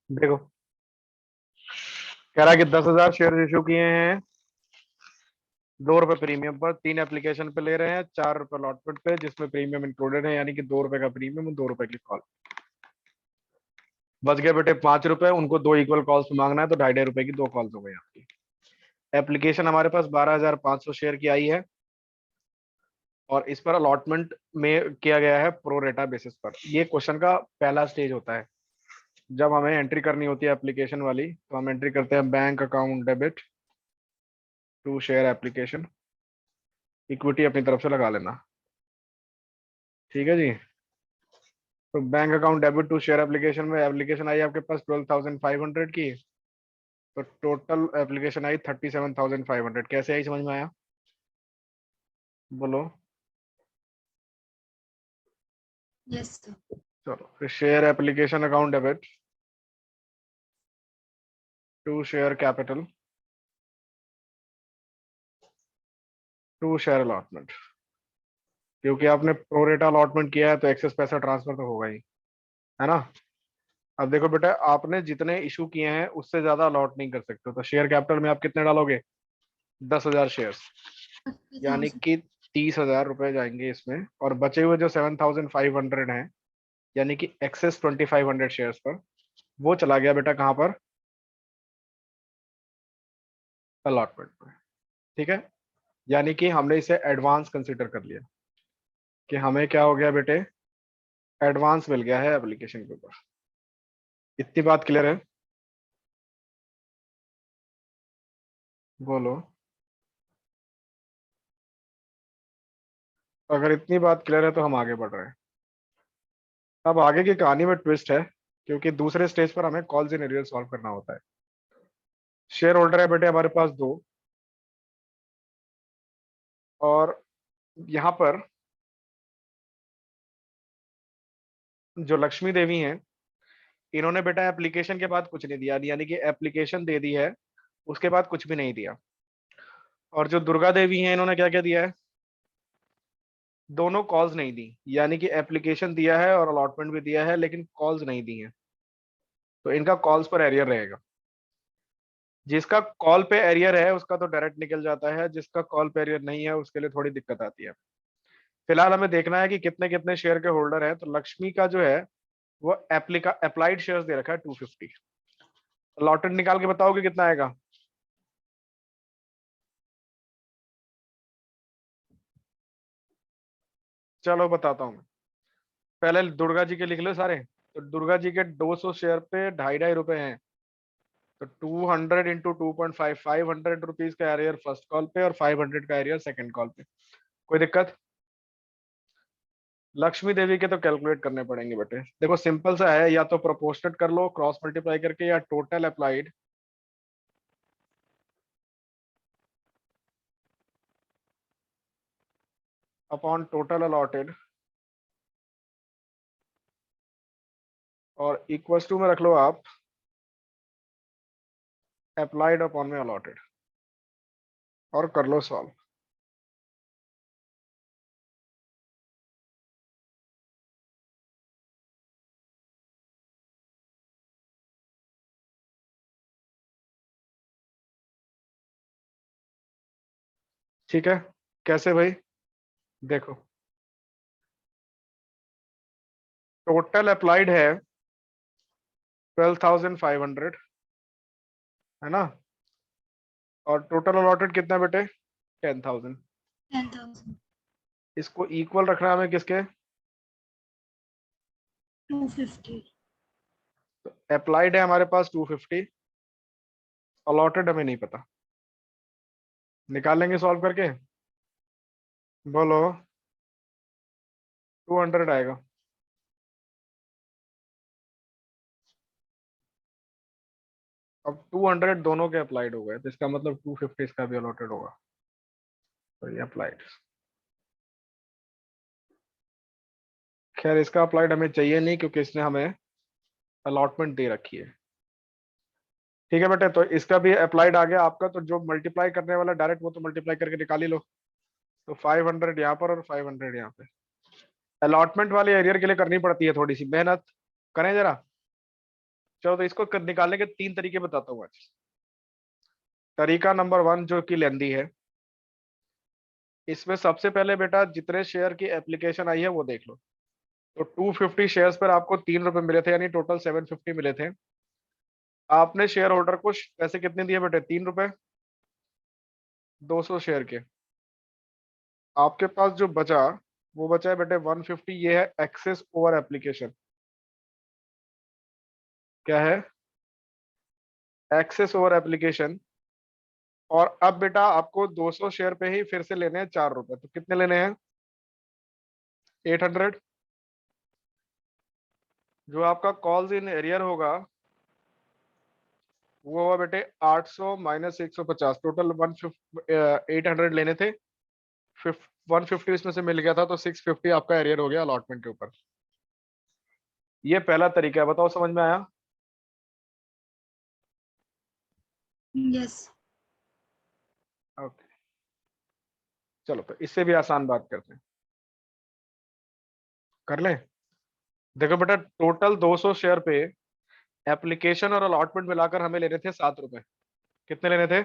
देखो, कह रहा है कि 10,000 शेयर इशू किए हैं, ₹2 प्रीमियम पर, 3 एप्लीकेशन पे ले रहे हैं, ₹4 अलॉटमेंट पे, जिसमें प्रीमियम इंक्लूडेड है, यानी कि ₹2 का प्रीमियम, ₹2 की कॉल। बच गए बेटे ₹5। उनको 2 इक्वल कॉल्स पे मांगना है, तो ₹2.5 की 2 कॉल्स हो गई आपकी। एप्लीकेशन हमारे पास 12,500 शेयर की आई है, और इस पर अलॉटमेंट में किया गया है प्रो रेटा बेसिस पर। ये क्वेश्चन का पहला स्टेज होता है। जब हमें एंट्री करनी होती है एप्लीकेशन वाली, तो हम एंट्री करते हैं bank account debit to share application, equity अपनी तरफ से लगा लेना। ठीक है जी। तो bank account debit to share application में एप्लीकेशन आई आपके पास 12,500 की, तो टोटल एप्लीकेशन आई 37,500। कैसे आई, समझ में आया? बोलो। Yes sir. चलो फिर share application account debit to share capital to share allotment. क्योंकि आपने प्रोरेटा अलॉटमेंट किया है, तो एक्सेस पैसा ट्रांसफर तो होगा ही, है ना? अब देखो बेटा, आपने जितने इशू किए हैं उससे ज्यादा अलॉट नहीं कर सकते हो, तो शेयर कैपिटल में आप कितने डालोगे? 10,000 शेयर, यानी 50,000। कि ₹30,000 जाएंगे इसमें, और बचे हुए जो 7,500 हैं, यानी कि एक्सेस 2,500 शेयर्स पर, वो चला गया बेटा कहाँ पर? अलॉटमेंट पर। ठीक है, यानी कि हमने इसे एडवांस कंसिडर कर लिया, कि हमें क्या हो गया बेटे, एडवांस मिल गया है एप्लीकेशन के ऊपर। इतनी बात क्लियर है? बोलो। अगर इतनी बात क्लियर है तो हम आगे बढ़ रहे हैं। अब आगे की कहानी में ट्विस्ट है, क्योंकि दूसरे स्टेज पर हमें कॉल्स इन एरियल सॉल्व करना होता है। शेयर होल्डर है बेटे हमारे पास 2, और यहाँ पर जो लक्ष्मी देवी हैं, इन्होंने बेटा एप्लीकेशन के बाद कुछ नहीं दिया, यानी कि एप्लीकेशन दे दी है, उसके बाद कुछ भी नहीं दिया। और जो दुर्गा देवी हैं, इन्होंने क्या क्या दिया है? दोनों कॉल्स नहीं दी, यानी कि एप्लीकेशन दिया है और अलॉटमेंट भी दिया है, लेकिन कॉल्स नहीं दी हैं, तो इनका कॉल्स पर एरियर रहेगा। जिसका कॉल पे एरियर है उसका तो डायरेक्ट निकल जाता है, जिसका कॉल पे एरियर नहीं है उसके लिए थोड़ी दिक्कत आती है। फिलहाल हमें देखना है कि कितने कितने शेयर के होल्डर हैं। तो लक्ष्मी का जो है वो एप्लीका अप्लाइड शेयर्स दे रखा है 250। अलॉटेड निकाल के बताओगे कितना आएगा? चलो बताता हूँ। पहले दुर्गा जी के लिख लो सारे। तो दुर्गा जी के 200 शेयर पे ₹2.5 हैं, तो 200 इंटू 2.5, ₹500 का एरियर फर्स्ट कॉल पे, और 500 का एरियर सेकंड कॉल पे। कोई दिक्कत? लक्ष्मी देवी के तो कैलकुलेट करने पड़ेंगे बेटे। देखो सिंपल सा है, या तो प्रोपोर्शनेट कर लो क्रॉस मल्टीप्लाई करके, या total applied upon total allotted, और इक्वल्स टू में रख लो आप अप्लाइड अपॉन में अलॉटेड, और कर लो सॉल्व। ठीक है, कैसे भाई? देखो, टोटल अप्लाइड है 12,500, है ना? और टोटल अलॉटेड कितना बेटे? 10,000। 10,000। इसको इक्वल रखना है हमें किसके? 250। अप्लाइड है हमारे पास 250, अलॉटेड हमें नहीं पता। निकालेंगे सॉल्व करके। बोलो। 200 आएगा। अब 200 दोनों के अप्लाइड हो गए, तो इसका मतलब 250 इसका भी अलॉटेड होगा, तो ये अप्लाइड। खैर इसका अप्लाइड हमें चाहिए नहीं, क्योंकि इसने हमें अलॉटमेंट दे रखी है। ठीक है बेटे, तो इसका भी अप्लाइड आ गया आपका। तो जो मल्टीप्लाई करने वाला डायरेक्ट, वो तो मल्टीप्लाई करके निकाल ही लो। तो 500 यहाँ पर और 500 यहाँ पे। अलॉटमेंट वाले एरियर के लिए करनी पड़ती है थोड़ी सी मेहनत, करें जरा। चलो तो इसको निकालने के 3 तरीके बताता हूँ आज। तरीका नंबर 1 जो कि लेंदी है, इसमें सबसे पहले बेटा जितने शेयर की एप्लीकेशन आई है वो देख लो। तो 250 शेयर्स पर आपको 3 रुपए मिले थे, यानी टोटल 750 मिले थे। आपने शेयर होल्डर को पैसे कितने दिए बेटे? 3 रुपए, 200 शेयर के। आपके पास जो बचा वो बचा है बेटे 150। ये है एक्सेस ओवर एप्लीकेशन। क्या है? Excess over application. और अब बेटा आपको 200 शेयर पे ही फिर से लेने हैं 4 रुपए। तो कितने लेने हैं? 800। जो आपका कॉल्स इन एरियर होगा वो होगा बेटे 800 माइनस 150। टोटल 800 लेने थे, 150 इसमें से मिल गया था, तो 650 आपका एरियर हो गया अलॉटमेंट के ऊपर। ये पहला तरीका है, बताओ समझ में आया? Yes. ओके, चलो तो इससे भी आसान बात करते हैं, कर लें। देखो बेटा, टोटल 200 शेयर पे एप्लीकेशन और अलॉटमेंट मिलाकर हमें लेने थे 7 रुपए। कितने लेने थे?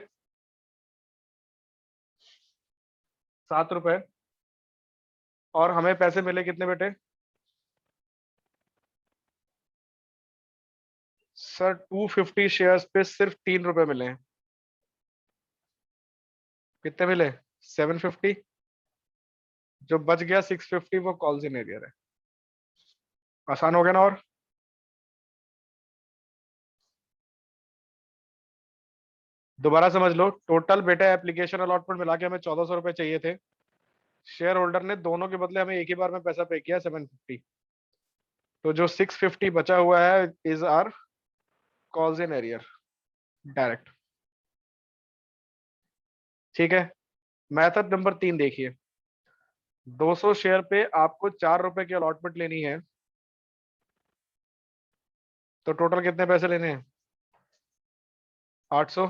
7 रुपए। और हमें पैसे मिले कितने बेटे? सर 250 शेयर्स पे सिर्फ 3 रुपए मिले हैं। कितने मिले? 750। जो बच गया 650 वो कॉल्स इन एरियर है। आसान हो गया ना? और दोबारा समझ लो, टोटल बेटा एप्लीकेशन अलॉटमेंट मिला के हमें 1400 रुपए चाहिए थे। शेयर होल्डर ने दोनों के बदले हमें एक ही बार में पैसा पे किया 750। तो जो 650 बचा हुआ है is are calls in arrear direct. ठीक है। मेथड नंबर 3 देखिए। 200 शेयर पे आपको 4 रुपए की अलॉटमेंट लेनी है, तो टोटल कितने पैसे लेने हैं? 800।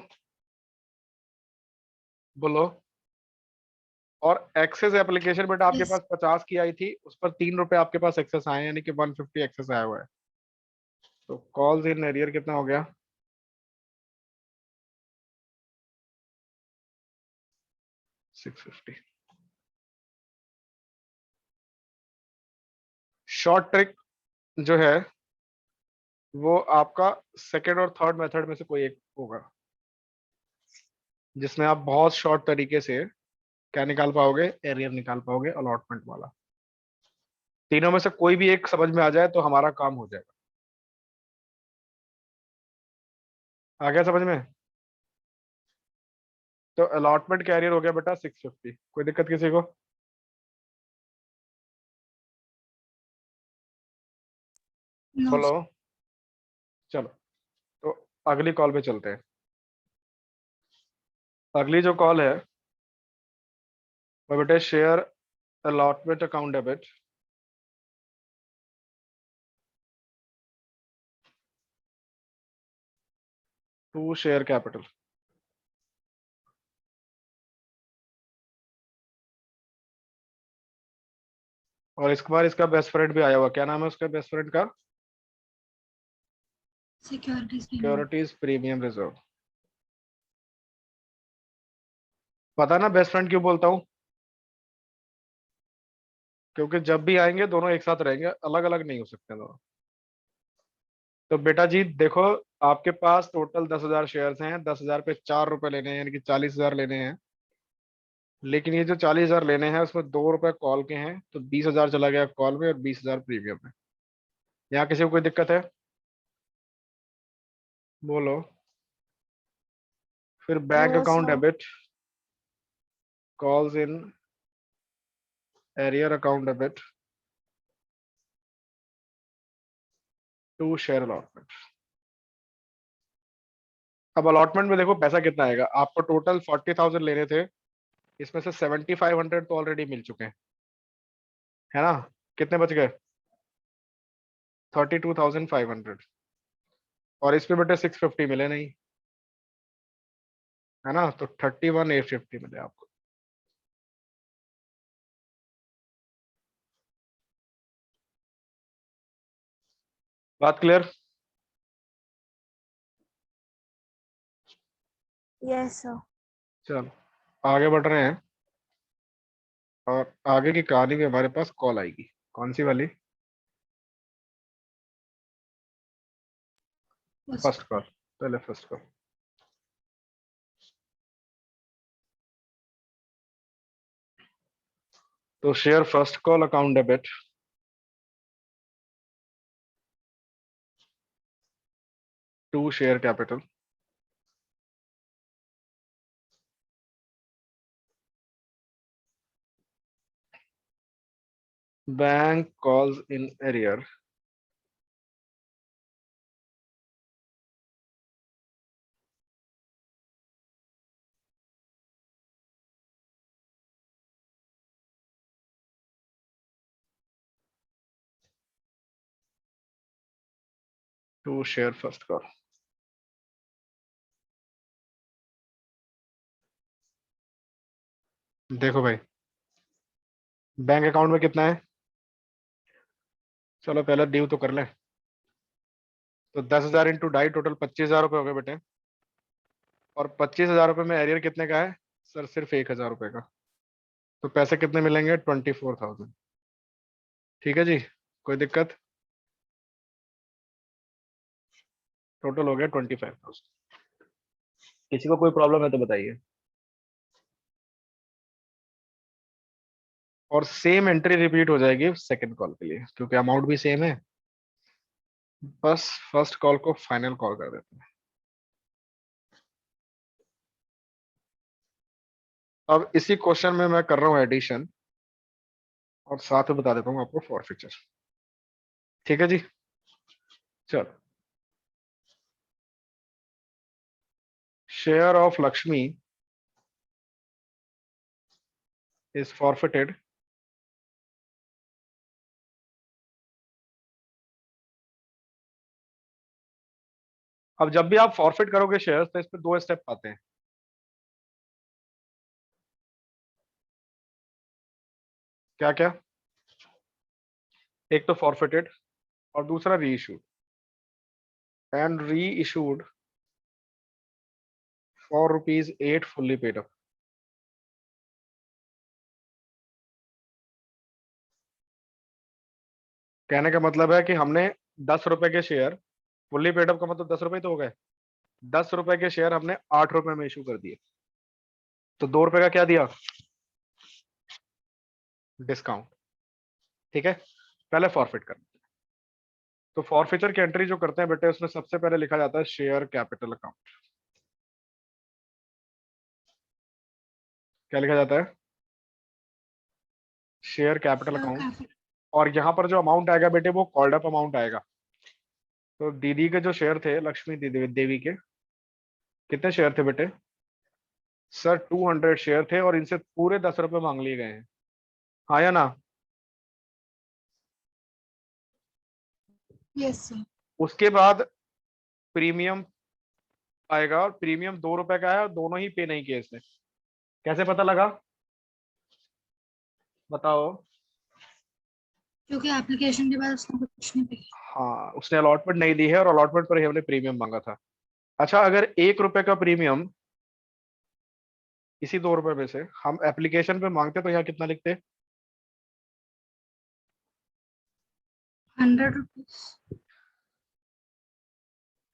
बोलो। और एक्सेस एप्लीकेशन बेटा आपके Yes. पास 50 की आई थी, उस पर 3 रुपए आपके पास एक्सेस आए हैं, यानी कि 150 एक्सेस आया हुआ है। तो कॉल्स इन एरियर कितना हो गया? 650। शॉर्ट ट्रिक जो है वो आपका सेकेंड और थर्ड मेथड में से कोई एक होगा, जिसमें आप बहुत शॉर्ट तरीके से क्या निकाल पाओगे? एरियर निकाल पाओगे अलॉटमेंट वाला। तीनों में से कोई भी एक समझ में आ जाए तो हमारा काम हो जाएगा। आ गया समझ में? तो अलॉटमेंट कैरियर हो गया बेटा 650। कोई दिक्कत किसी को? No. बोलो। चलो तो अगली कॉल पे चलते हैं। अगली जो कॉल है वो बेटे share allotment account debit to share capital. और इस बार इसका बेस्ट फ्रेंड भी आया हुआ। क्या नाम है उसका बेस्ट फ्रेंड का? Securities premium. Securities premium reserve. पता ना बेस्ट फ्रेंड क्यों बोलता हूँ? क्योंकि जब भी आएंगे दोनों एक साथ रहेंगे, अलग अलग नहीं हो सकते दोनों। तो बेटा जी देखो, आपके पास टोटल 10,000 शेयर्स हैं। 10,000 पे 4 रुपए लेने हैं, यानी कि 40,000 लेने हैं। लेकिन ये जो 40,000 लेने हैं उसमें 2 रुपए कॉल के हैं, तो 20,000 चला गया कॉल में और 20,000 प्रीमियम में। यहाँ किसी को कोई दिक्कत है? बोलो। फिर bank no account sir. Debit, calls in arrear account debit to share allotment. अब अलॉटमेंट में देखो पैसा कितना आएगा। आपको टोटल 40,000 लेने थे, इसमें से 7,500 तो ऑलरेडी मिल चुके हैं, है ना? कितने बच गए? 32,500। और इसमें बेटे 650 मिले नहीं, है ना? तो 31,850 मिले आपको। बात क्लियर? Yes sir. चल आगे बढ़ रहे हैं, और आगे की कहानी में हमारे पास कॉल आएगी। कौन सी वाली? First. फर्स्ट कॉल, पहले फर्स्ट कॉल। तो share first call account debit to share capital bank calls in arrear to share first call. देखो भाई, बैंक अकाउंट में कितना है? चलो पहले ड्यू तो कर लें। तो 10,000 इंटू ढाई, टोटल 25,000 रुपये हो गए बेटे। और 25,000 रुपये में एरियर कितने का है सर? सिर्फ 1,000 रुपये का। तो पैसे कितने मिलेंगे? 24,000। ठीक है जी, कोई दिक्कत? टोटल हो गया 25,000। किसी को कोई प्रॉब्लम है तो बताइए। और सेम एंट्री रिपीट हो जाएगी सेकंड कॉल के लिए, क्योंकि अमाउंट भी सेम है। बस फर्स्ट कॉल को फाइनल कॉल कर देते हैं। अब इसी क्वेश्चन में मैं कर रहा हूं एडिशन, और साथ में बता देता हूं आपको फॉरफीचर। ठीक है जी, चलो। Share of Lakshmi is forfeited अब जब भी आप फॉरफिट करोगे शेयर, तो इस पे दो स्टेप आते हैं। क्या क्या? एक तो फॉरफिटेड, और दूसरा री issued. And re issued for ₹8 fully paid up. कहने का मतलब है कि हमने 10 रुपए के शेयर, फुल्ली पेड अप का मतलब 10 रुपए तो हो गए, 10 रुपए के शेयर हमने 8 रुपए में इशू कर दिए। तो 2 रुपए का क्या दिया? डिस्काउंट। ठीक है, पहले फॉरफिट कर। तो फॉरफिचर की एंट्री जो करते हैं बेटे, उसमें सबसे पहले लिखा जाता है शेयर कैपिटल अकाउंट। क्या लिखा जाता है? Share capital Share account. capital. और यहाँ पर जो अमाउंट आएगा बेटे, वो कॉल्ड अप अमाउंट आएगा। तो दीदी के जो शेयर थे, लक्ष्मी दीदी देवी के, कितने शेयर थे बेटे? सर 200 शेयर थे, और इनसे पूरे 10 रुपए मांग लिए गए हैं। हाँ या ना? Yes, sir. उसके बाद प्रीमियम आएगा, और प्रीमियम 2 रुपए का है, और दोनों ही पे नहीं किए इसने। कैसे पता लगा? बताओ। क्योंकि एप्लीकेशन के बाद उसने कुछ नहीं पे किया। हाँ, उसने अलॉटमेंट नहीं दी है, और अलॉटमेंट पर ही हमने प्रीमियम मांगा था। अच्छा, अगर 1 रुपए का प्रीमियम इसी 2 रुपए में से हम एप्लीकेशन पे मांगते, तो यहाँ कितना लिखते? 100 रुपीज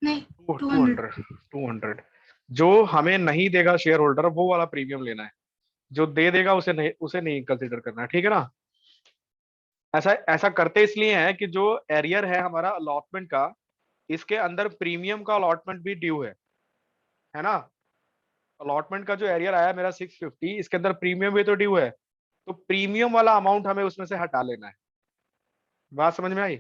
नहीं, 200। 200। 200। जो हमें नहीं देगा शेयर होल्डर, वो वाला प्रीमियम लेना है। जो दे देगा उसे नहीं कंसिडर करना है। ठीक है ना? ऐसा ऐसा करते इसलिए है कि जो एरियर है हमारा अलॉटमेंट का, इसके अंदर प्रीमियम का अलॉटमेंट भी ड्यू है ना? अलॉटमेंट का जो एरियर आया मेरा 650, इसके अंदर प्रीमियम भी तो ड्यू है। तो प्रीमियम वाला अमाउंट हमें उसमें से हटा लेना है। बात समझ में आई?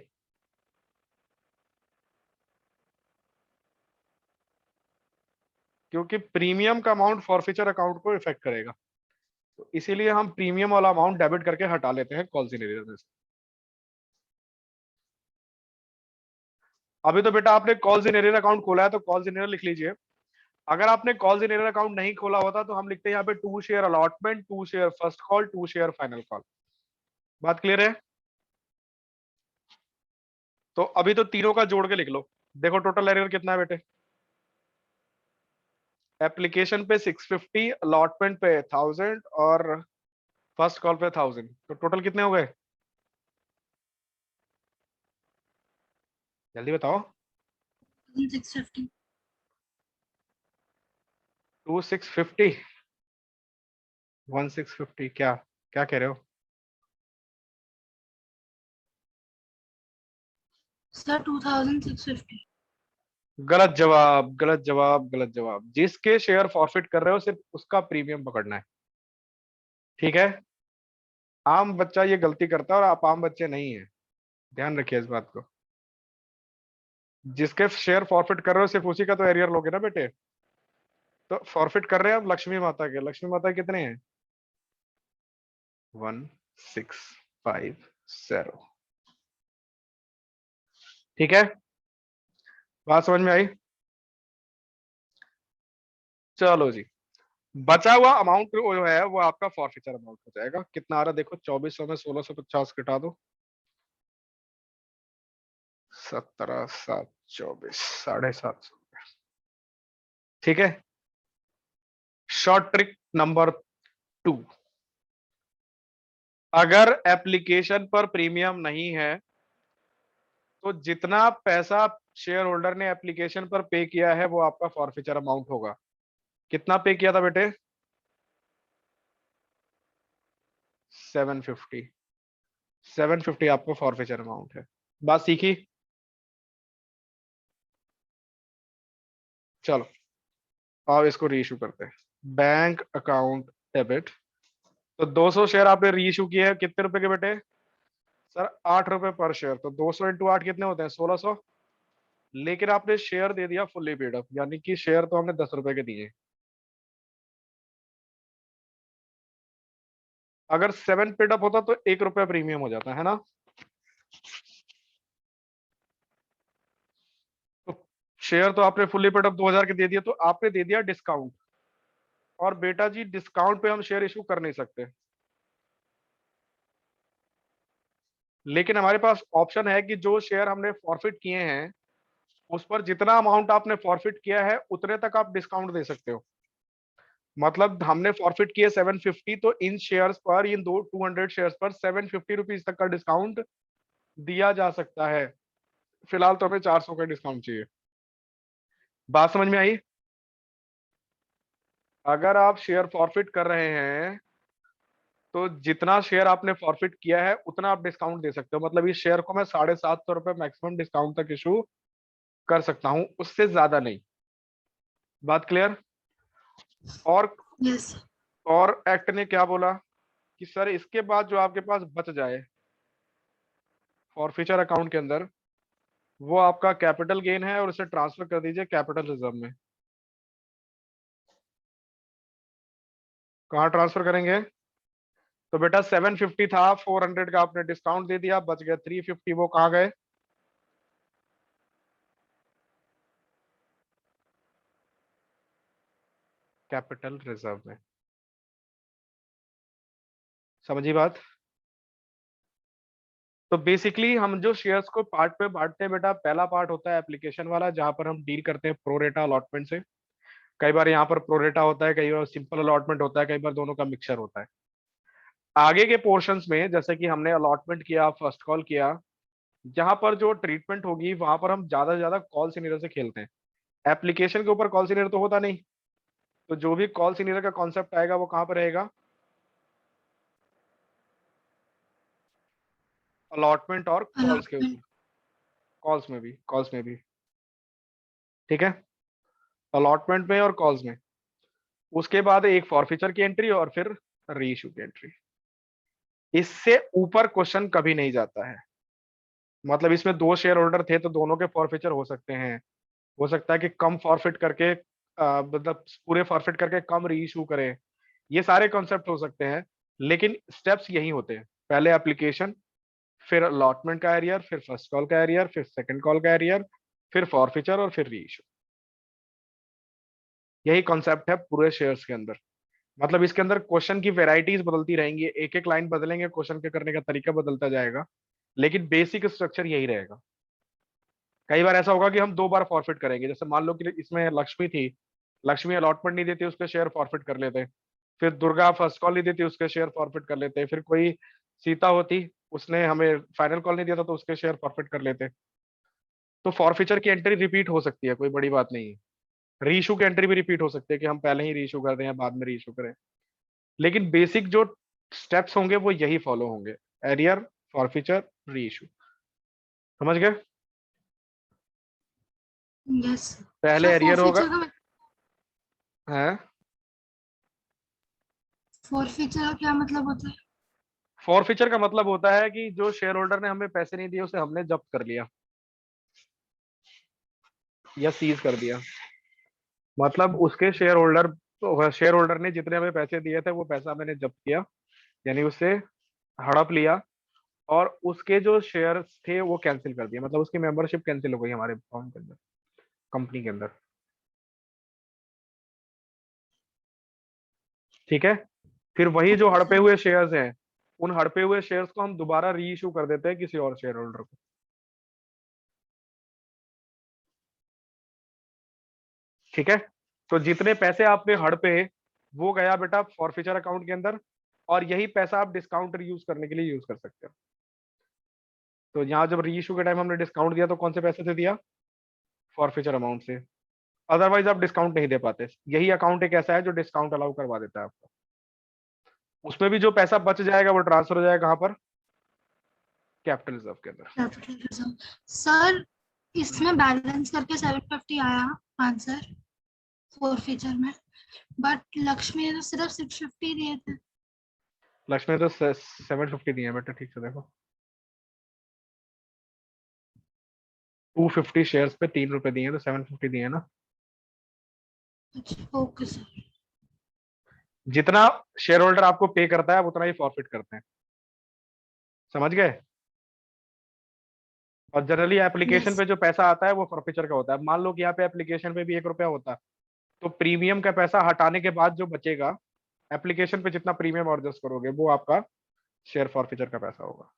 क्योंकि प्रीमियम का अमाउंट फॉरफीचर अकाउंट को इफेक्ट करेगा। तो इसीलिए हम प्रीमियम वाला अमाउंट डेबिट करके हटा लेते हैं कॉल्स इन एरियर में से। अभी तो बेटा आपने कॉल्स इन एरियर अकाउंट खोला है, तो कॉल्स इन एरियर लिख लीजिए। अगर आपने कॉल्स इन एरियर अकाउंट नहीं खोला होता, तो हम लिखते हैं यहाँ पे to share allotment, to share first call, to share final call. बात क्लियर है? तो अभी तो तीनों का जोड़ के लिख लो। देखो टोटल एरियर कितना है बेटे? एप्लीकेशन पे 650, अलॉटमेंट पे 1000 और फर्स्ट कॉल पे 1000, तो टोटल कितने हो गए? जल्दी बताओ। 650। 2650, 1650, क्या क्या कह रहे हो? सर 2650। गलत जवाब, गलत जवाब, गलत जवाब। जिसके शेयर फॉरफिट कर रहे हो सिर्फ उसका प्रीमियम पकड़ना है, ठीक है? आम बच्चा ये गलती करता है और आप आम बच्चे नहीं है, ध्यान रखिए इस बात को। जिसके शेयर फॉरफिट कर रहे हो सिर्फ उसी का तो एरियर लोगे ना बेटे। तो फॉरफिट कर रहे हैं आप लक्ष्मी माता के। लक्ष्मी माता के कितने हैं? 1650। ठीक है, बात समझ में आई? चलो जी, बचा हुआ अमाउंट जो है वो आपका फॉरफिचर अमाउंट हो जाएगा। कितना आ रहा है देखो, 2400 में 1650 घटा दो, 17,724, 750। ठीक है, शॉर्ट ट्रिक नंबर 2, अगर एप्लीकेशन पर प्रीमियम नहीं है तो जितना पैसा शेयर होल्डर ने एप्लीकेशन पर पे किया है वो आपका फॉरफिचर अमाउंट होगा। कितना पे किया था बेटे? 750। 750 आपका फॉरफिचर अमाउंट है। बात सीखी? चलो अब इसको रीइशू करते हैं। Bank account debit. तो 200 शेयर आपने रीइशू किए हैं, कितने रुपए के बेटे? सर 8 रुपए पर शेयर, तो 200 इंटू 8 कितने होते हैं? 1600। लेकिन आपने शेयर दे दिया फुल्ली पेड अप, यानी कि शेयर तो हमने 10 रुपए के दिए। अगर 7 पेड अप होता तो 1 रुपया प्रीमियम हो जाता है ना। तो शेयर तो आपने फुल्ली पेड अप 2000 के दे दिया, तो आपने दे दिया डिस्काउंट। और बेटा जी डिस्काउंट पे हम शेयर इशू कर नहीं सकते, लेकिन हमारे पास ऑप्शन है कि जो शेयर हमने फॉरफिट किए हैं उस पर जितना अमाउंट आपने फॉरफिट किया है उतने तक आप डिस्काउंट दे सकते हो। मतलब हमने फॉरफिट किए 750, तो इन शेयर्स पर, इन दो 200 शेयर्स पर 750 रुपीज तक का डिस्काउंट दिया जा सकता है। फिलहाल तो हमें 400 का डिस्काउंट चाहिए। बात समझ में आई? अगर आप शेयर फॉरफिट कर रहे हैं तो जितना शेयर आपने फॉरफिट किया है उतना आप डिस्काउंट दे सकते हो। मतलब इस शेयर को मैं 750 रुपए मैक्सिमम डिस्काउंट तक इशू कर सकता हूं, उससे ज्यादा नहीं। बात क्लियर? और यस। और एक्ट ने क्या बोला कि सर इसके बाद जो आपके पास बच जाए फॉरफिचर अकाउंट के अंदर, वो आपका कैपिटल गेन है और उसे ट्रांसफर कर दीजिए कैपिटल रिजर्व में। कहाँ ट्रांसफर करेंगे? तो बेटा 750 था, 400 का आपने डिस्काउंट दे दिया, बच गया 350, वो कहाँ गए? कैपिटल रिजर्व में। समझी बात? तो बेसिकली हम जो शेयर्स को पार्ट पे बांटते हैं बेटा, पहला पार्ट होता है एप्लीकेशन वाला, जहां पर हम डील करते हैं प्रोरेटा अलॉटमेंट से। कई बार यहाँ पर प्रोरेटा होता है, कई बार सिंपल अलॉटमेंट होता है, कई बार दोनों का मिक्सचर होता है। आगे के पोर्शंस में जैसे कि हमने अलॉटमेंट किया, फर्स्ट कॉल किया, जहां पर जो ट्रीटमेंट होगी वहां पर हम ज्यादा से ज्यादा कॉल सीनियर से खेलते हैं। एप्लीकेशन के ऊपर कॉल सीनियर तो होता नहीं, तो जो भी कॉल सीनियर का कॉन्सेप्ट आएगा वो कहाँ पर रहेगा? अलॉटमेंट और कॉल्स के ऊपर। अलॉटमेंट। कॉल्स में भी। ठीक है, अलॉटमेंट में और कॉल्स में। उसके बाद एक फॉरफीचर की एंट्री और फिर री इशू की एंट्री। इससे ऊपर क्वेश्चन कभी नहीं जाता है। मतलब इसमें दो शेयर होल्डर थे तो दोनों के फॉरफीचर हो सकते हैं। हो सकता है कि कम फॉरफिट करके मतलब पूरे फॉरफिट करके कम री इशू करें। ये सारे कॉन्सेप्ट हो सकते हैं, लेकिन स्टेप्स यही होते हैं। पहले एप्लीकेशन, फिर अलॉटमेंट का एरियर, फिर फर्स्ट कॉल का एरियर, फिर सेकंड कॉल का एरियर, फिर फॉरफीचर और फिर री इशू। यही कॉन्सेप्ट है पूरे शेयर्स के अंदर। मतलब इसके अंदर क्वेश्चन की वेराइटीज बदलती रहेंगी, एक एक लाइन बदलेंगे, क्वेश्चन के करने का तरीका बदलता जाएगा, लेकिन बेसिक स्ट्रक्चर यही रहेगा। कई बार ऐसा होगा कि हम 2 बार फॉरफिट करेंगे, जैसे मान लो कि इसमें लक्ष्मी थी, लक्ष्मी अलॉटमेंट नहीं देती, उसके शेयर फॉरफिट कर लेते। फिर दुर्गा फर्स्ट कॉल नहीं देती, उसके शेयर फॉरफिट कर लेते। फिर कोई सीता होती, उसने हमें फाइनल कॉल नहीं दिया था, तो उसके शेयर फॉरफिट कर लेते। तो फॉरफीचर की एंट्री रिपीट हो सकती है, कोई बड़ी बात नहीं है। रीइशू की एंट्री भी रिपीट हो सकती है कि हम पहले ही रीइशू कर दें या बाद में रीइशू करें, लेकिन बेसिक जो स्टेप्स होंगे वो यही फॉलो होंगे, एरियर, फॉरफीचर, रीइशू। समझ गए? यस पहले सर। एरियर होगा। है फॉरफीचर का क्या मतलब होता है? फॉरफीचर का मतलब होता है कि जो शेयर होल्डर ने हमें पैसे नहीं दिए उसे हमने जब्त कर लिया या सीज कर दिया। मतलब उसके शेयर होल्डर ने जितने हमें पैसे दिए थे वो पैसा मैंने जब्त किया, यानी उससे हड़प लिया, और उसके जो शेयर्स थे वो कैंसिल कर दिया, मतलब उसकी मेंबरशिप कैंसिल हो गई हमारे फॉर्म के अंदर, कंपनी के अंदर। ठीक है। फिर वही जो ओके हड़पे सर। हुए शेयर्स हैं, उन हड़पे हुए शेयर्स को हम दोबारा री इशू कर देते हैं किसी और शेयर होल्डर को। ठीक है। तो जितने पैसे आपने हड़पे, वो गया बेटा फॉरफीचर अकाउंट के अंदर, और यही पैसा आप डिस्काउंट यूज करने के लिए यूज कर सकते हो। तो यहाँ जब री इशू के टाइम हमने डिस्काउंट दिया तो कौन से पैसे से दिया? फॉरफीचर अमाउंट से। अदरवाइज आप डिस्काउंट नहीं दे पाते। यही अकाउंट एक ऐसा है जो डिस्काउंट अलाउ करवा देता है आपको। उसमें भी जो पैसा बच जाएगा वो ट्रांसफर हो जाएगा कहाँ पर? कैपिटल रिजर्व के अंदर। Capital reserve. सर इसमें बैलेंस करके 750 आया आंसर फॉरफीचर में, बट लक्ष्मी ने तो सिर्फ 650 दिए थे। लक्ष्मी तो 750 दिए हैं बेटा, ठीक से देखो। 250 शेयर्स पे 3 रुपए दिए हैं, तो 750 दिए हैं ना। अच्छा ओके सर। जितना शेयर होल्डर आपको पे करता है आप उतना ही फॉरफिट करते हैं। समझ गए? और जनरली एप्लीकेशन यस। पे जो पैसा आता है वो फॉरफीचर का होता है। मान लो कि यहाँ पे एप्लीकेशन पे भी 1 रुपया होता, तो प्रीमियम का पैसा हटाने के बाद जो बचेगा, एप्लीकेशन पे जितना प्रीमियम और एडजस्ट करोगे वो आपका शेयर फॉरफीचर का पैसा होगा।